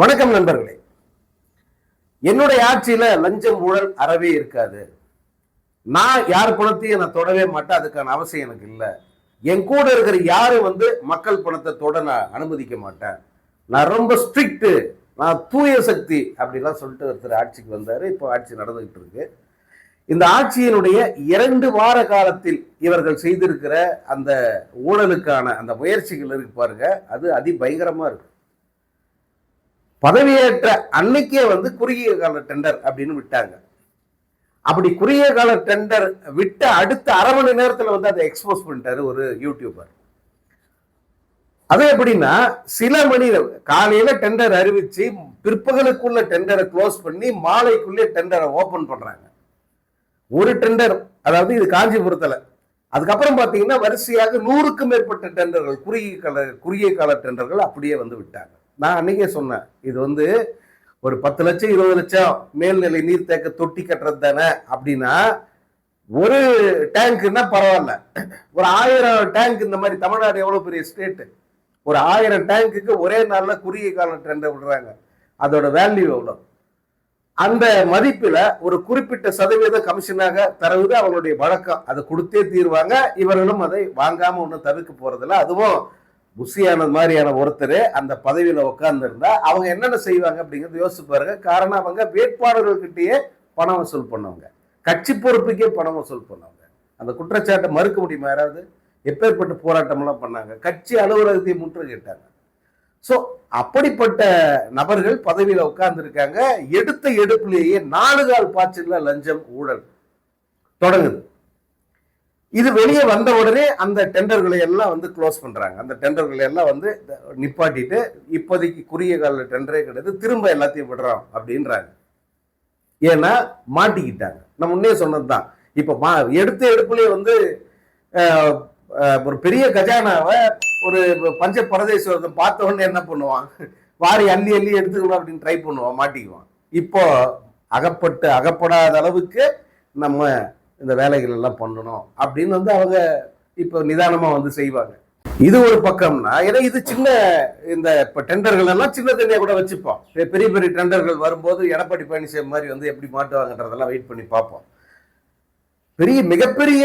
வணக்கம் நண்பர்களே. என்னுடைய ஆட்சியில லஞ்சம் ஊழல் அறவே இருக்காது. நான் யார் பணத்தையும் நான் தொடவே மாட்டேன். அதுக்கான அவசியம் எனக்கு இல்லை. என் கூட இருக்கிற யாரும் மக்கள் பணத்தை தொட நான் அனுமதிக்க மாட்டேன். நான் ரொம்ப ஸ்ட்ரிக்ட், நான் தூய சக்தி அப்படிலாம் சொல்லிட்டு ஒருத்தர் ஆட்சிக்கு வந்தாரு. இப்போ ஆட்சி நடந்துகிட்டு இருக்கு. இந்த ஆட்சியினுடைய 2 வார காலத்தில் இவர்கள் செய்திருக்கிற அந்த ஊழலுக்கான அந்த முயற்சிகள் இருக்கு பாருங்க, அது அதிபயங்கரமா இருக்கு. பதவியேற்ற அன்னைக்கே குறுகிய கால டெண்டர் அப்படின்னு விட்டாங்க. அப்படி குறுகிய கால டெண்டர் விட்ட அடுத்த அரை மணி நேரத்தில் அதை எக்ஸ்போஸ் பண்ணிட்டாரு ஒரு யூடியூபர். அது எப்படின்னா, சில மணி காலையில டெண்டர் அறிவிச்சு பிற்பகலுக்குள்ள டெண்டரை க்ளோஸ் பண்ணி மாலைக்குள்ளே டெண்டரை ஓபன் பண்றாங்க. ஒரு டெண்டர், அதாவது இது காஞ்சிபுரத்துல. அதுக்கப்புறம் பாத்தீங்கன்னா வரிசையாக 100க்கும் மேற்பட்ட டெண்டர்கள், குறுகிய கால டெண்டர்கள் அப்படியே விட்டாங்க. நான் அன்னைக்கே சொன்னேன், இது ஒரு 10 லட்சம் 20 லட்சம் மேல்நிலை நீர்த்தேக்க தொட்டி கட்டுறது தானே. அப்படின்னா ஒரு டேங்க்னா பரவாயில்ல, ஒரு 1000 டேங்க், இந்த மாதிரி தமிழ்நாடு எவ்வளவு பெரிய ஸ்டேட், ஒரு 1000 டேங்குக்கு ஒரே நாள்ல குறுகிய கால டெண்டர் விடுறாங்க. அதோட வேல்யூ எவ்வளவு? அந்த மதிப்புல ஒரு குறிப்பிட்ட சதவீத கமிஷனாக தருவது அவங்களுடைய வழக்கம். அதை கொடுத்தே தீர்வாங்க. இவர்களும் அதை வாங்காம ஒன்றும் தவிர்க்க போறதில்ல. அதுவும் புஷியானது மாதிரியான ஒருத்தர் அந்த பதவியில உட்கார்ந்து இருந்தா அவங்க என்னென்ன செய்வாங்க அப்படிங்கிறது யோசிச்சு பாருங்க. காரணம், அவங்க வேட்பாளர்கள்கிட்டயே பணம் வசூல் பண்ணவங்க, கட்சி பொறுப்புக்கே பணம் வசூல் பண்ணவங்க. அந்த குற்றச்சாட்டை மறுக்க முடியுமா யாராவது? எப்பேற்பட்ட போராட்டம் எல்லாம் பண்ணாங்க, கட்சி அலுவலகத்தை முற்றுகையிட்டாங்க. சோ அப்படிப்பட்ட நபர்கள் பதவியில உட்கார்ந்து இருக்காங்க. எடுத்த எடுப்புலேயே 4 கால் பாய்ச்சல்ல லஞ்சம் ஊழல் தொடங்குது. இது வெளியே வந்த உடனே அந்த டெண்டர்களை எல்லாம் க்ளோஸ் பண்றாங்க. அந்த டெண்டர்களை எல்லாம் நிப்பாட்டிட்டு இப்போதைக்கு குறுகிய கால டெண்டரே கிடையாது, திரும்ப எல்லாத்தையும் விடுறோம் அப்படின்றாங்க. ஏன்னா மாட்டிக்கிட்டாங்க. நம்ம முன்னே சொன்னதுதான். இப்ப எடுத்த எடுப்புலயே ஒரு பெரிய கஜானாவை ஒரு பஞ்ச பரதேசம் பார்த்த உடனே என்ன பண்ணுவான், வாரி அள்ளி அள்ளி எடுத்துக்கணும் அப்படின்னு ட்ரை பண்ணுவான், மாட்டிக்குவான். இப்போ அகப்படாத அளவுக்கு நம்ம இந்த வேலைகள் எல்லாம் பண்ணணும் அப்படின்னு அவங்க இப்போ நிதானமா செய்வாங்க. இது ஒரு பக்கம்னா, ஏன்னா இது சின்ன இந்த இப்ப டெண்டர்கள் எல்லாம் சின்ன தண்ணியா கூட வச்சுப்போம். பெரிய பெரிய டெண்டர்கள் வரும்போது எடப்பாடி பழனிசாமி மாதிரி எப்படி மாட்டுவாங்கன்றதெல்லாம் வெயிட் பண்ணி பார்ப்போம். மிகப்பெரிய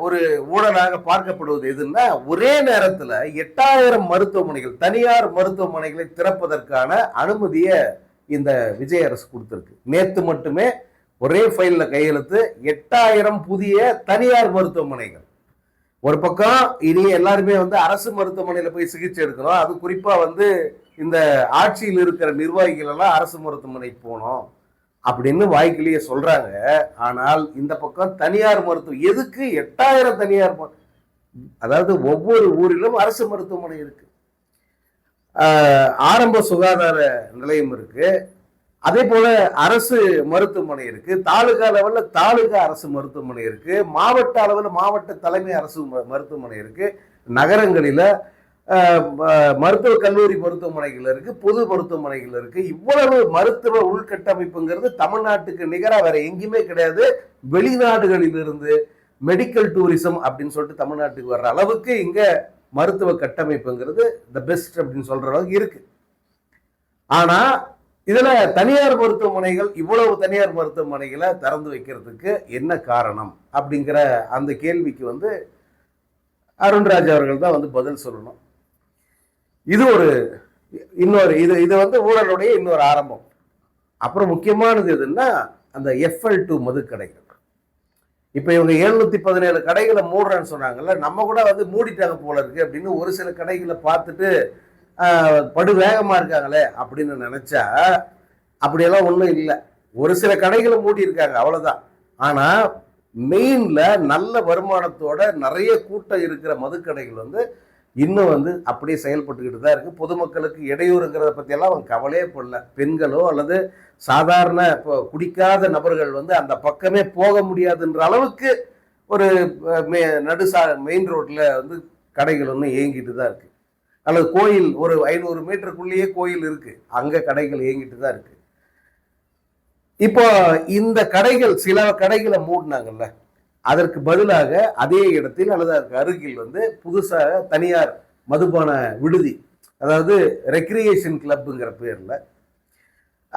ஒரு ஊழலாக பார்க்கப்படுவது எதுன்னா, ஒரே நேரத்துல 8000 மருத்துவமனைகள், தனியார் மருத்துவமனைகளை திறப்பதற்கான அனுமதியை இந்த விஜய் அரசு கொடுத்திருக்கு. நேத்து மட்டுமே ஒரே ஃபைல்ல கையெழுத்து 8000 புதிய தனியார் மருத்துவமனைகள். ஒரு பக்கம் இனி எல்லாருமே அரசு மருத்துவமனையில போய் சிகிச்சை எடுக்கணும். அது குறிப்பா இந்த ஆட்சியில் இருக்கிற நிர்வாகிகள் எல்லாம் அரசு மருத்துவமனைக்கு போகணும் அப்படின்னு வாய்க்கிலேயே சொல்றாங்க. ஆனால் இந்த பக்கம் தனியார் மருத்துவம் எதுக்கு? 8000 தனியார், அதாவது ஒவ்வொரு ஊரிலும் அரசு மருத்துவமனை இருக்கு, ஆரம்ப சுகாதார நிலையம் இருக்கு, அதே போல அரசு மருத்துவமனை இருக்கு, தாலுகா லெவல்ல தாலுகா அரசு மருத்துவமனை இருக்கு, மாவட்ட அளவில் மாவட்ட தலைமை அரசு மருத்துவமனை இருக்கு, நகரங்களில மருத்துவ கல்லூரி மருத்துவமனைகள் இருக்கு, பொது மருத்துவமனைகள் இருக்கு. இவ்வளவு மருத்துவ உள்கட்டமைப்புங்கிறது தமிழ்நாட்டுக்கு நிகராக வேற எங்கேயுமே கிடையாது. வெளிநாடுகளிலிருந்து மெடிக்கல் டூரிசம் அப்படின்னு சொல்லிட்டு தமிழ்நாட்டுக்கு வர்ற அளவுக்கு இங்க மருத்துவ கட்டமைப்புங்கிறது த பெஸ்ட் அப்படின்னு சொல்ற அளவுக்கு இருக்கு. ஆனா இதுல தனியார் மருத்துவமனைகள், இவ்வளவு தனியார் மருத்துவமனைகளை திறந்து வைக்கிறதுக்கு என்ன காரணம் அப்படிங்கிற அந்த கேள்விக்கு அருண்ராஜ் அவர்கள் தான் பதில் சொல்லணும். இது ஒரு இன்னொரு இது ஊழலுடைய இன்னொரு ஆரம்பம். அப்புறம் முக்கியமானது எதுன்னா, அந்த FL2 மதுக்கடைகள். இப்ப இவங்க 717 கடைகளை மூடுறேன்னு சொன்னாங்கல்ல, நம்ம கூட மூடிட்டாங்க போல இருக்கு அப்படின்னு ஒரு சில கடைகளை பார்த்துட்டு படு வேகமா இருக்காங்களே அப்படின்னு நினைச்சா அப்படியெல்லாம் ஒண்ணும் இல்லை. ஒரு சில கடைகளை மூடி இருக்காங்க, அவ்வளவுதான். ஆனா மெயின்ல நல்ல வருமானத்தோட நிறைய கூட்டம் இருக்கிற மதுக்கடைகள் இன்னும் அப்படியே செயல்பட்டுக்கிட்டு தான் இருக்கு. பொதுமக்களுக்கு இடையூறுங்கிறத பத்தி எல்லாம் அவங்க கவலையே படல. பெண்களோ அல்லது சாதாரண இப்போ குடிக்காத நபர்கள் அந்த பக்கமே போக முடியாதுன்ற அளவுக்கு ஒரு மெயின் ரோட்ல கடைகள் இயங்கிட்டு தான் இருக்கு. அல்லது கோயில் ஒரு 500 மீட்டருக்குள்ளேயே கோயில் இருக்கு, அங்க கடைகள் இயங்கிட்டு தான் இருக்கு. இப்போ இந்த கடைகள், சில கடைகளை மூடினாங்கல்ல, அதற்கு பதிலாக அதே இடத்தில் அல்லது அதற்கு அருகில் புதுசாக தனியார் மதுபான விடுதி, அதாவது ரெக்ரியேஷன் கிளப்புங்கிற பேர்ல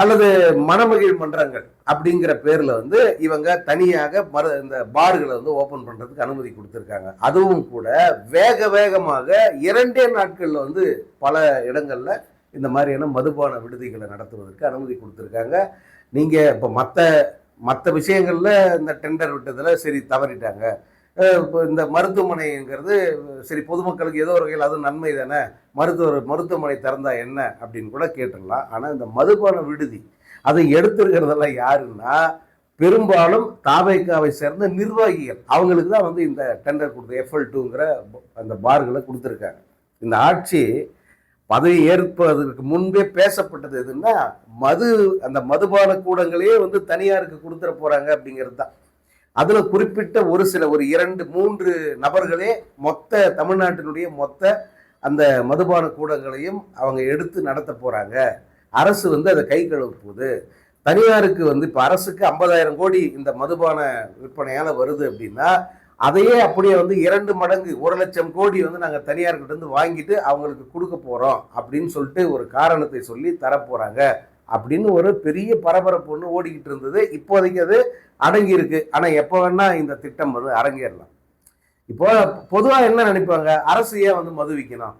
அல்லது மணமகிழ் மன்றங்கள் அப்படிங்கிற பேர்ல வந்து இவங்க தனியாக இந்த பார்களை வந்து ஓபன் பண்றதுக்கு அனுமதி கொடுத்திருக்காங்க. அதுவும் கூட வேக வேகமாக 2 நாட்கள்ல வந்து பல இடங்கள்ல இந்த மாதிரியான மதுபான விடுதிகளை நடத்துவதற்கு அனுமதி கொடுத்திருக்காங்க. நீங்க இப்ப மற்ற விஷயங்கள்ல இந்த டெண்டர் விட்டதுல சரி தவறிட்டாங்க. இந்த மருத்துவமனைங்கிறது சரி பொதுமக்களுக்கு ஏதோ ஒரு வகையில் அது நன்மை தானே, மருத்துவமனை திறந்தா என்ன அப்படின்னு கூட கேட்டுடலாம். ஆனால் இந்த மதுபான விடுதி அதை எடுத்திருக்கிறதெல்லாம் யாருன்னா பெரும்பாலும் தாவேக்காவை சேர்ந்த நிர்வாகிகள். அவங்களுக்கு தான் வந்து இந்த டெண்டர் கொடுத்து FL2ங்கிற அந்த பார்களை கொடுத்துருக்காங்க. இந்த ஆட்சி பதவி ஏற்பதற்கு முன்பே பேசப்பட்டது எதுன்னா அந்த மதுபான கூடங்களையே வந்து தனியாருக்கு கொடுத்துட போறாங்க அப்படிங்கிறது தான். அதுல குறிப்பிட்ட ஒரு 2-3 நபர்களே தமிழ்நாட்டினுடைய மொத்த அந்த மதுபான கூடங்களையும் அவங்க எடுத்து நடத்த போறாங்க. அரசு வந்து அதை கை கழுவ போகுது. தனியாருக்கு வந்து இப்ப அரசுக்கு 50,000 கோடி இந்த மதுபான விற்பனையால வருது அப்படின்னா அதையே அப்படியே வந்து 2 மடங்கு 1 லட்சம் கோடி வந்து நாங்க தனியார்கிட்ட இருந்து வாங்கிட்டு அவங்களுக்கு கொடுக்க போறோம் அப்படின்னு சொல்லிட்டு ஒரு காரணத்தை சொல்லி தரப்போறாங்க அப்படின்னு ஒரு பெரிய பரபரப்பு ஒன்று ஓடிக்கிட்டு இருந்தது. இப்போதைக்கு அது அடங்கி இருக்கு. ஆனா எப்ப வேணா இந்த திட்டம் வந்து அரங்கேறலாம். இப்போ பொதுவா என்ன நினைப்பாங்க, அரசு ஏன் வந்து மது விற்கணும்,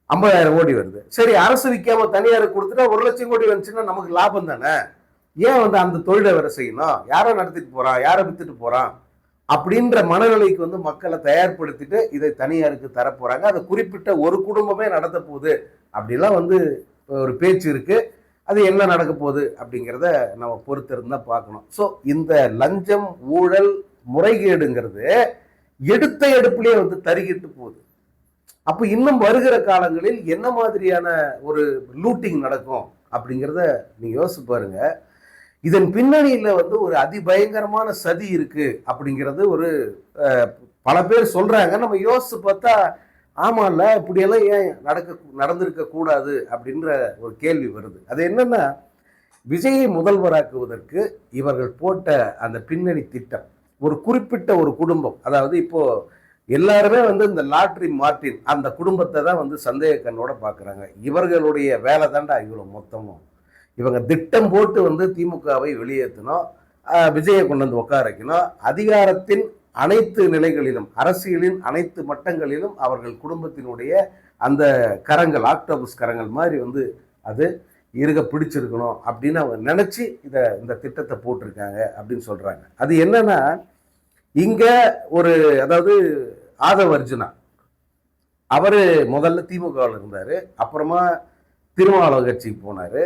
50,000 கோடி வருது, சரி அரசு விற்காம தனியாருக்கு கொடுத்துட்டா 1 லட்சம் கோடி வந்துச்சுன்னா நமக்கு லாபம் தானே, ஏன் வந்து அந்த தொழிலை வேற செய்யணும், யாரை நடத்திட்டு போறான், யாரை வித்துட்டு போறான் அப்படின்ற மனநிலைக்கு வந்து மக்களை தயார்படுத்திட்டு இதை தனியாருக்கு தரப்போறாங்க. அதை குறிப்பிட்ட ஒரு குடும்பமே நடத்த போகுது அப்படிலாம் வந்து ஒரு பேச்சு இருக்கு. அது என்ன நடக்க போகுது அப்படிங்கிறத நம்ம பொறுத்திருந்தா பார்க்கணும். ஸோ இந்த லஞ்சம் ஊழல் முறைகேடுங்கிறது எடுத்த எடுப்புலேயே வந்து தருகிட்டு போகுது. அப்போ இன்னும் வருகிற காலங்களில் என்ன மாதிரியான ஒரு லூட்டிங் நடக்கும் அப்படிங்கிறத நீங்க யோசிச்சு பாருங்க. இதன் பின்னணியில வந்து ஒரு அதிபயங்கரமான சதி இருக்கு அப்படிங்கிறது ஒரு பல பேர் சொல்றாங்க. நம்ம யோசிச்சு பார்த்தா ஆமாம்ல இப்படியெல்லாம் ஏன் நடந்திருக்க கூடாது அப்படின்ற ஒரு கேள்வி வருது. அது என்னன்னா, விஜயை முதல்வராக்குவதற்கு இவர்கள் போட்ட அந்த பின்னணி திட்டம் ஒரு குறிப்பிட்ட ஒரு குடும்பம், அதாவது இப்போ எல்லாருமே வந்து இந்த லாட்ரி மார்ட்டின் அந்த குடும்பத்தை தான் வந்து சந்தேக கண்ணோட பார்க்குறாங்க. இவர்களுடைய வேலை தாண்டா இவ்வளோ மொத்தமும். இவங்க திட்டம் போட்டு வந்து திமுகவை வெளியேற்றணும், விஜயை கொண்டு வந்து உட்கார வைக்கணும். அதிகாரத்தின் அனைத்து நிலைகளிலும் அரசியலின் அனைத்து மட்டங்களிலும் அவர்கள் குடும்பத்தினுடைய அந்த கரங்கள் ஆக்டோபஸ் கரங்கள் மாதிரி வந்து அது இருக பிடிச்சிருக்கணும் அப்படின்னு அவங்க நினைச்சு இந்த திட்டத்தை போட்டிருக்காங்க அப்படின்னு சொல்றாங்க. அது என்னன்னா, இங்க அதாவது ஆதவ அர்ஜுனா அவரு முதல்ல திமுகவில் இருந்தாரு, அப்புறமா திருமாவளவன் கட்சிக்கு போனாரு.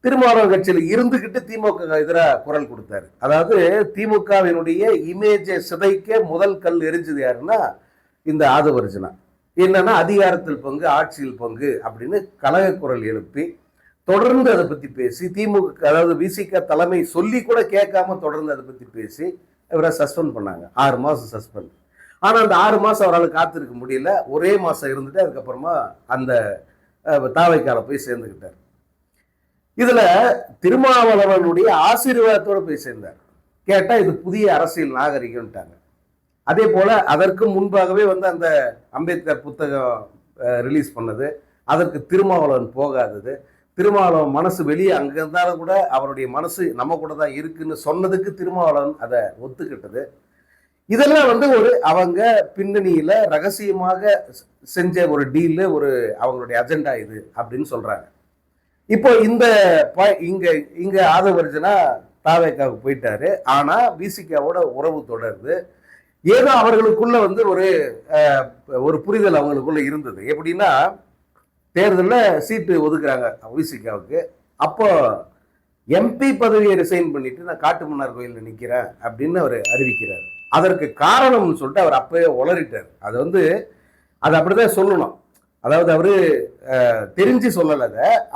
திருமாவளவன் கட்சியில் இருந்துகிட்டு திமுக எதிராக குரல் கொடுத்தாரு. அதாவது திமுகவினுடைய இமேஜை சிதைக்க முதல் கல் எரிஞ்சது யாருன்னா இந்த ஆதவ அர்ஜுனா. என்னன்னா அதிகாரத்தில் பங்கு ஆட்சியில் பங்கு அப்படின்னு கலக குரல் எழுப்பி தொடர்ந்து அதை பத்தி பேசி திமுக அதாவது விசிக தலைமை சொல்லி கூட கேட்காம தொடர்ந்து அதை பத்தி பேசி இவரை சஸ்பெண்ட் பண்ணாங்க. 6 மாசம் சஸ்பெண்ட். ஆனா அந்த 6 மாசம் அவரால் காத்திருக்க முடியல. ஒரே மாசம் இருந்துட்டு அதுக்கப்புறமா அந்த தாவைக்கால போய் சேர்ந்துக்கிட்டார். இதுல திருமாவளவனுடைய ஆசீர்வாதத்தோட போய் சேர்ந்தார். கேட்டா இது புதிய அரசியல் நாகரிகம்ட்டாங்க. அதே போல அதற்கு முன்பாகவே வந்து அந்த அம்பேத்கர் புத்தகம் ரிலீஸ் பண்ணது, அதற்கு திருமாவளவன் போகாதது, திருமாவளவன் மனசு வெளியே அங்க இருந்தாலும் கூட அவருடைய மனசு நம்ம கூட தான் இருக்குன்னு சொன்னதுக்கு திருமாவளவன் அதை ஒத்துக்கிட்டது. இதெல்லாம் வந்து அவங்க பின்னணியில ரகசியமாக செஞ்ச ஒரு டீல், அவங்களுடைய அஜெண்டா இது அப்படின்னு சொல்றாங்க. இப்போ இங்க ஆதவ அர்ஜுனா தாவேக்காவுக்கு போயிட்டாரு. ஆனா விசிகாவோட உறவு தொடருது. ஏதோ அவர்களுக்குள்ள வந்து ஒரு புரிதல் அவங்களுக்குள்ள இருந்தது. எப்படின்னா, தேர்தலில் சீட்டு ஒதுக்குறாங்க விசிகாவுக்கு. அப்போ MP பதவியை ரிசைன் பண்ணிட்டு நான் காட்டுமன்னார் கோயிலில் நிற்கிறேன் அப்படின்னு அவர் அறிவிக்கிறார். அதற்கு காரணம்னு சொல்லிட்டு அவர் அப்பவே உளறிட்டார். அது அப்படிதான் சொல்லணும். அதாவது அவரு தெரிஞ்சு சொல்லல,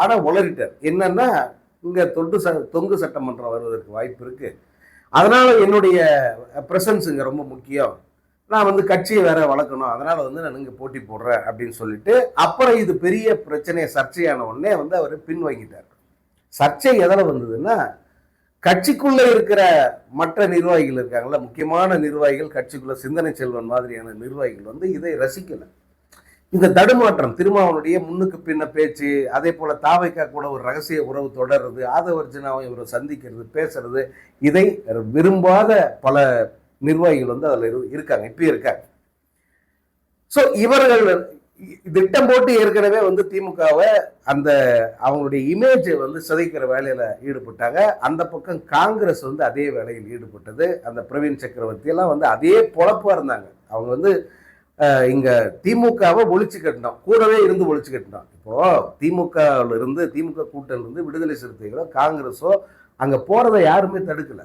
ஆனா உளறிட்டார். என்னன்னா, இங்க தொங்கு சட்டமன்றம் வருவதற்கு வாய்ப்பு இருக்கு, அதனால என்னுடைய பிரசன்ஸ் இங்க ரொம்ப முக்கியம், நான் வந்து கட்சியை வேற வளர்க்கணும், அதனால வந்து நான் இங்க போட்டி போடுறேன் அப்படின்னு சொல்லிட்டு அப்புறம் இது பெரிய பிரச்சனையை சர்ச்சையான உடனே வந்து அவர் பின்வாங்கிட்டார். சர்ச்சை எதில் வந்ததுன்னா, கட்சிக்குள்ள இருக்கிற மற்ற நிர்வாகிகள் இருக்காங்கல்ல, முக்கியமான நிர்வாகிகள், கட்சிக்குள்ள சிந்தனை செல்வன் மாதிரியான நிர்வாகிகள் வந்து இதை ரசிக்கல. இந்த தடுமாற்றம், திருமாவனுடைய முன்னுக்கு பின்ன பேச்சு, அதே போல தாவைக்கா கூட ஒரு ரகசிய உறவு தொடர்றது, ஆதவர்ஜுனாவை இவரை சந்திக்கிறது, பேசுறது, இதை விரும்பாத பல நிர்வாகிகள் வந்து அதுல இருக்காங்க, இப்பயும் இருக்காங்க. சோ இவர்கள் திட்டம் போட்டு ஏற்கனவே வந்து திமுகவை அந்த அவங்களுடைய இமேஜை வந்து சிதைக்கிற வேலையில ஈடுபட்டாங்க. அந்த பக்கம் காங்கிரஸ் வந்து அதே வேலையில் ஈடுபட்டது. அந்த பிரவீன் சக்கரவர்த்தி எல்லாம் வந்து அதே பொழப்பா இருந்தாங்க. அவங்க வந்து இங்க திமுகவை ஒழிச்சு கட்டினோம், கூடவே இருந்து ஒழிச்சு கட்டினோம். இப்போ திமுகவில் இருந்து, திமுக கூட்டணியில இருந்து விடுதலை சிறுத்தைகளோ காங்கிரஸோ அங்க போறதை யாருமே தடுக்கல.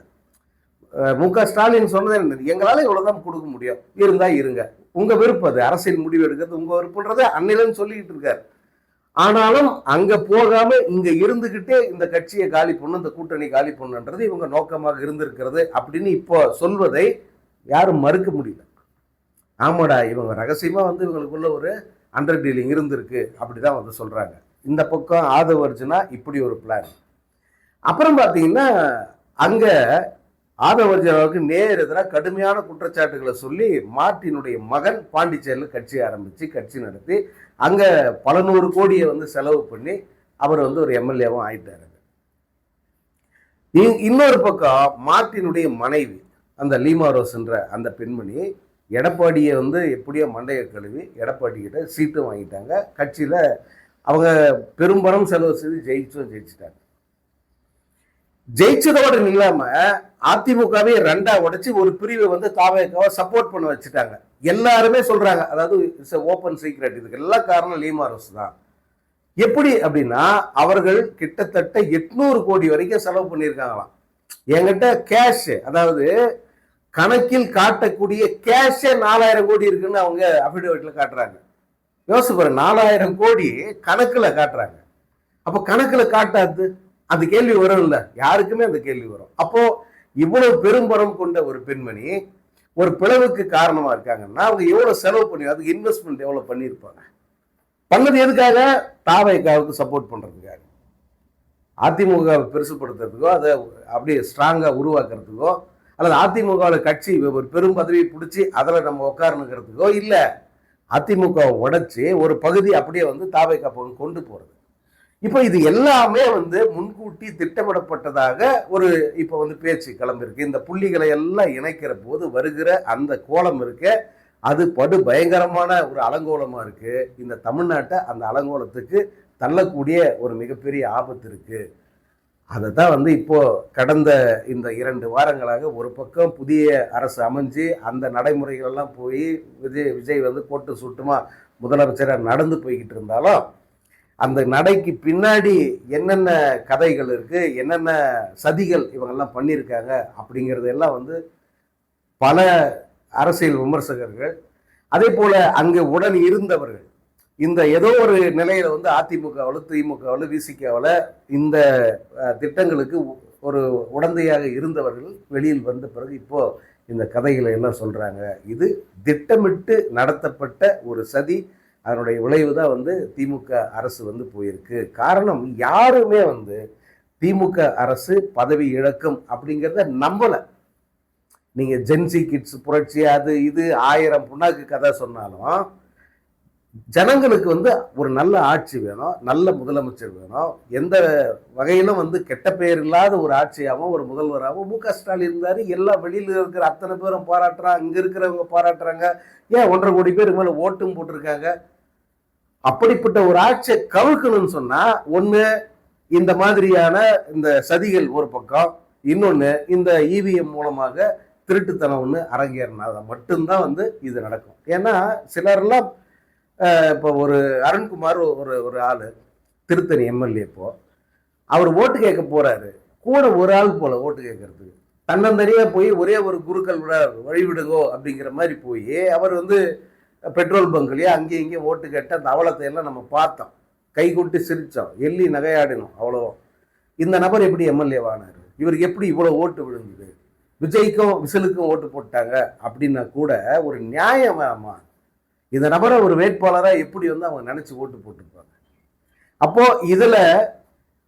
மு.க. ஸ்டாலின் சொன்னது, எங்களால இவ்வளவுதான் கொடுக்க முடியும், இருந்தா இருங்க, உங்க விருப்பம், அது அரசியல் முடிவு எடுக்கிறது உங்க விருப்பன்றத அன்னிலன்னு சொல்லிக்கிட்டு இருக்காரு. ஆனாலும் அங்க போகாம இங்க இருந்துகிட்டே இந்த கட்சியை காலி பண்ணு, இந்த கூட்டணி காலி பண்ணுன்றது இவங்க நோக்கமாக இருந்திருக்கிறது அப்படின்னு இப்போ சொல்வதை யாரும் மறுக்க முடியல. ஆமாடா, இவங்க ரகசியமா வந்து இவங்களுக்குள்ள ஒரு அண்டர் டீலிங் இருந்திருக்கு அப்படிதான் வந்து சொல்றாங்க. இந்த பக்கம் ஆதவர்ஜுனா இப்படி ஒரு பிளான். அப்புறம் பாத்தீங்கன்னா அங்க ஆதவர்ஜுனாவுக்கு நேர் எதிராக கடுமையான குற்றச்சாட்டுகளை சொல்லி மார்ட்டினுடைய மகன் பாண்டிச்சேரியில் கட்சி ஆரம்பிச்சு கட்சி நடத்தி அங்க பல நூறு கோடியை வந்து செலவு பண்ணி அவர் வந்து ஒரு எம்எல்ஏவும் ஆயிட்டாரு. இன்னொரு பக்கம் மார்ட்டினுடைய மனைவி அந்த லீமா ரோஸ்ன்ற அந்த பெண்மணி எடப்பாடியை வந்து எப்படியோ மண்டையை கழுவி எடப்பாடி கிட்ட சீட்டு வாங்கிட்டாங்க. கட்சியில அவங்க பெரும்பணம் செலவு செய்து ஜெயிச்சிட்டாங்க. ஜெயிச்சதோடு இல்லாம அதிமுகவே ரெண்டா உடைச்சு ஒரு பிரிவை வந்து தாவேக்காவை சப்போர்ட் பண்ண வச்சுட்டாங்க. எல்லாருமே சொல்றாங்க, அதாவது இட்ஸ் ஓப்பன் சீக்ரெட், இதுக்கு எல்லா காரணம் லீமா ரோஸ் தான். எப்படி அப்படின்னா அவர்கள் கிட்டத்தட்ட 800 கோடி வரைக்கும் செலவு பண்ணியிருக்காங்களாம். என்கிட்ட கேஷ், அதாவது கணக்கில் காட்டக்கூடிய கேஷே 4000 கோடி இருக்குன்னு அவங்க அபிடவிட்ல காட்டுறாங்க. யோசிச்சு பாருங்க, 4000 கோடி கணக்குல காட்டுறாங்க. அப்ப கணக்குல காட்டாது அந்த கேள்வி வரும் இல்ல, யாருக்குமே அந்த கேள்வி வரும். அப்போ இவ்வளவு பெரும்பரம் கொண்ட ஒரு பெண்மணி ஒரு பிளவுக்கு காரணமா இருக்காங்கன்னா அவங்க எவ்வளவு செலவு பண்ணி, அதுக்கு இன்வெஸ்ட்மெண்ட் எவ்வளவு பண்ணியிருப்பாங்க. பண்ணது எதுக்காக? தாவேக்காவுக்கு சப்போர்ட் பண்றதுக்காக, அதிமுக பெருசுப்படுத்துறதுக்கோ அதை அப்படியே ஸ்ட்ராங்கா உருவாக்குறதுக்கோ, அல்லது அதிமுகவில் கட்சி ஒரு பெரும் பதவியை பிடிச்சி அதில் நம்ம உட்காரணுங்கிறதுக்கோ இல்லை, அதிமுகவை உடைச்சி ஒரு பகுதி அப்படியே வந்து தாவேக்கா கொண்டு போறது. இப்போ இது எல்லாமே வந்து முன்கூட்டி திட்டமிடப்பட்டதாக ஒரு இப்போ வந்து பேச்சு கிளம்பிருக்கு. இந்த புள்ளிகளை எல்லாம் இணைக்கிற போது வருகிற அந்த கோலம் இருக்க, அது படு பயங்கரமான ஒரு அலங்கோலமா இருக்கு. இந்த தமிழ்நாட்டை அந்த அலங்கோலத்துக்கு தள்ளக்கூடிய ஒரு மிகப்பெரிய ஆபத்து இருக்கு. அதை தான் வந்து இப்போ கடந்த இந்த 2 வாரங்களாக ஒரு பக்கம் புதிய அரசு அமைஞ்சு அந்த நடைமுறைகள் எல்லாம் போய் விஜய் வந்து கோட்டு சுட்டுமா முதலமைச்சராக நடந்து போய்கிட்டு இருந்தாலும் அந்த நடைக்கு பின்னாடி என்னென்ன கதைகள் இருக்கு, என்னென்ன சதிகள் இவங்கெல்லாம் பண்ணியிருக்காங்க அப்படிங்கிறது எல்லாம் வந்து பல அரசியல் விமர்சகர்கள், அதே போல அங்கு உடன் இருந்தவர்கள், இந்த ஏதோ ஒரு நிலையில வந்து அதிமுகவில் திமுகவில் விசிகாவில் இந்த திட்டங்களுக்கு ஒரு உடந்தையாக இருந்தவர்கள் வெளியில் வந்த பிறகு இப்போ இந்த கதைகளை எல்லாம் சொல்றாங்க. இது திட்டமிட்டு நடத்தப்பட்ட ஒரு சதி. அதனுடைய விளைவு தான் வந்து திமுக அரசு வந்து போயிருக்கு. காரணம், யாருமே வந்து திமுக அரசு பதவி இழக்கும் அப்படிங்கிறத நம்பல. நீங்க ஜென்சி கிட்ஸ் புரட்சி அது இது 1000 புண்ணாக்கு கதை சொன்னாலும் ஜனங்களுக்கு வந்து ஒரு நல்ல ஆட்சி வேணும், நல்ல முதலமைச்சர் வேணும். எந்த வகையிலும் வந்து கெட்ட பெயர் இல்லாத ஒரு ஆட்சியாகவும் ஒரு முதல்வராகவும் மு.க. ஸ்டாலின் இருந்தாரு. எல்லா வெளியில் இருக்கிற அத்தனை பேரும் பாராட்டுறாங்க, இங்க இருக்கிறவங்க பாராட்டுறாங்க. ஏன் 1.5 கோடி பேருக்கு மேல ஓட்டும் போட்டிருக்காங்க. அப்படிப்பட்ட ஒரு ஆட்சியை கவிழ்க்கணும்னு சொன்னா, ஒண்ணு இந்த மாதிரியான இந்த சதிகள் ஒரு பக்கம், இன்னொன்னு இந்த இவிஎம் மூலமாக திருட்டுத்தனம் ஒண்ணு அரங்கேறினா மட்டும்தான் வந்து இது நடக்கும். ஏன்னா சிலர்லாம் இப்போ ஒரு அருண்குமார் ஒரு ஆளு திருத்தணி எம்எல்ஏ, இப்போ அவர் ஓட்டு கேட்க போறாரு, கூட ஒரு ஆள் போல ஓட்டு கேட்கறதுக்கு தன்னந்தனியா போய் ஒரே ஒரு குருக்கள் வழிவிடுங்கோ அப்படிங்கிற மாதிரி போய் அவர் வந்து பெட்ரோல் பங்க்லயே அங்கேயும் இங்கேயும் ஓட்டு கேட்ட அந்த அவலத்தை எல்லாம் நம்ம பார்த்தோம், கை கொட்டி சிரிச்சோம், எள்ளி நகையாடினோம். அவ்வளோ இந்த நபர் எப்படி எம்எல்ஏவானாரு, இவருக்கு எப்படி இவ்வளவு ஓட்டு விழுந்தது, விஜய்க்கும் விசிலுக்கும் ஓட்டு போட்டாங்க அப்படின்னா கூட ஒரு நியாயமா இந்த நபரை ஒரு வேட்பாளராக எப்படி வந்து அவங்க நினைச்சு ஓட்டு போட்டுருப்பாங்க. அப்போ இதுல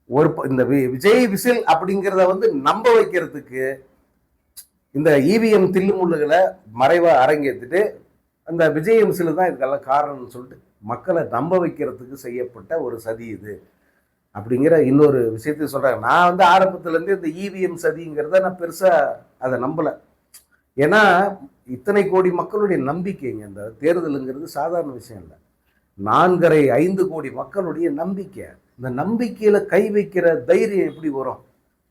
ஒரு இந்த விஜய் விசில் அப்படிங்கிறத வந்து நம்ப வைக்கிறதுக்கு இந்த இவிஎம் தில்லுமுள்ளுகளை மறைவா அரங்கேற்றிட்டு அந்த விஜய் விசில் தான் இதுக்கெல்லாம் காரணம்னு சொல்லிட்டு மக்களை நம்ப வைக்கிறதுக்கு செய்யப்பட்ட ஒரு சதி இது அப்படிங்கிற இன்னொரு விஷயத்தையும் சொல்கிறாங்க. நான் வந்து ஆரம்பத்துலேருந்து இந்த இவிஎம் சதிங்கிறத நான் பெருசாக அதை நம்பலை. ஏன்னா இத்தனை கோடி மக்களுடைய நம்பிக்கைங்க. இந்த தேர்தலுங்கிறது சாதாரண விஷயம் இல்லை. 4.5 கோடி மக்களுடைய நம்பிக்கை. இந்த நம்பிக்கையில் கை வைக்கிற தைரியம் எப்படி வரும்?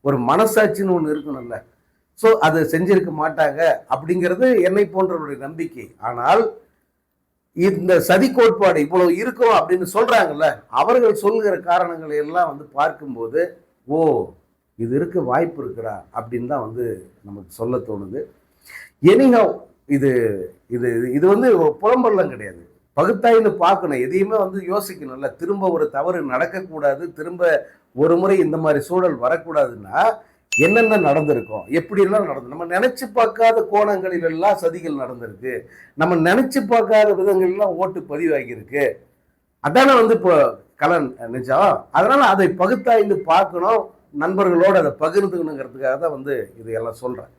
ஒரு மனசாட்சின்னு ஒன்று இருக்கணும்ல. ஸோ அதை செஞ்சிருக்க மாட்டாங்க அப்படிங்கிறது என்னை போன்றவருடைய நம்பிக்கை. ஆனால் இந்த சதி கோட்பாடு இவ்வளவு இருக்கும் அப்படின்னு சொல்றாங்கல்ல, அவர்கள் சொல்கிற காரணங்களை எல்லாம் வந்து பார்க்கும்போது ஓ இது இருக்க வாய்ப்பு இருக்கிறா அப்படின்னு தான் வந்து நமக்கு சொல்ல தோணுது. எனிஹவ் இது இது இது வந்து புலம்பெல்லாம் கிடையாது. பகுத்தாய்ந்து பார்க்கணும், எதையுமே வந்து யோசிக்கணும்ல. திரும்ப ஒரு தவறு நடக்கக்கூடாது, திரும்ப ஒரு முறை இந்த மாதிரி சூழல் வரக்கூடாதுன்னா என்னென்ன நடந்திருக்கும், எப்படிலாம் நடந்து, நம்ம நினைச்சு பார்க்காத கோணங்களில் எல்லாம் சதிகள் நடந்திருக்கு, நம்ம நினைச்சு பார்க்காத விதங்கள்லாம் ஓட்டு பதிவாகியிருக்கு. அதானே வந்து இப்போ கலன் நிஜம். அதனால அதை பகுத்தாய்ந்து பார்க்கணும், நண்பர்களோடு அதை பகிர்ந்துக்கணுங்கிறதுக்காக தான் வந்து இதையெல்லாம் சொல்றேன்.